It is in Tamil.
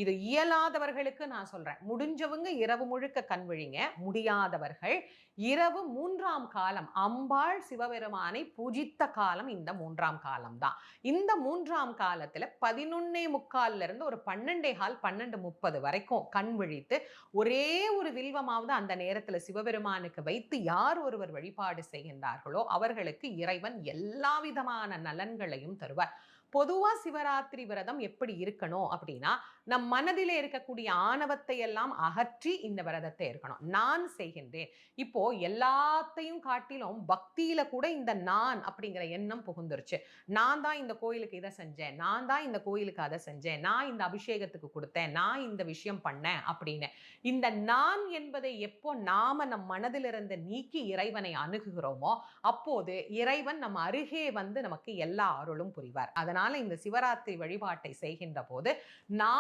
இது இயலாதவர்களுக்கு நான் சொல்றேன். முடிஞ்சவங்க இரவு முழுக்க கண் விழிங்க. முடியாதவர்கள் இரவு 3ஆம் காலம் அம்பாள் சிவபெருமானை பூஜித்த காலம் இந்த 3ஆம் காலம் தான். இந்த 3ஆம் காலத்துல 11:45 இருந்து ஒரு 12:15 12:30 வரைக்கும் கண் விழித்து ஒரே ஒரு வில்வமாவது அந்த நேரத்துல சிவபெருமானுக்கு வைத்து யார் ஒருவர் வழிபாடு செய்கின்றார்களோ அவர்களுக்கு இறைவன் எல்லா விதமான நலன்களையும் தருவார். பொதுவா சிவராத்திரி விரதம் எப்படி இருக்கணும் அப்படின்னா, நம் மனதிலே இருக்கக்கூடிய ஆணவத்தை எல்லாம் அகற்றி இந்த விரதத்தை இருக்கணும். நான் செய்கின்றேன். இப்போ எல்லாத்தையும் காட்டிலும் பக்தியில கூட இந்த நான் அப்படிங்கிற எண்ணம் புகுந்துருச்சு. நான் தான் இந்த கோயிலுக்கு இதை செஞ்சேன், நான் தான் இந்த கோயிலுக்கு அதை செஞ்சேன், நான் இந்த அபிஷேகத்துக்கு கொடுத்தேன், நான் இந்த விஷயம் பண்ணேன் அப்படின்னு. இந்த நான் என்பதை எப்போ நாம நம் மனதிலிருந்து நீக்கி இறைவனை அணுகுகிறோமோ அப்போது இறைவன் நம் அருகே வந்து நமக்கு எல்லா அருளும் புரிவார். அதனால இந்த சிவராத்திரி வழிபாட்டை செய்கின்ற போது நான்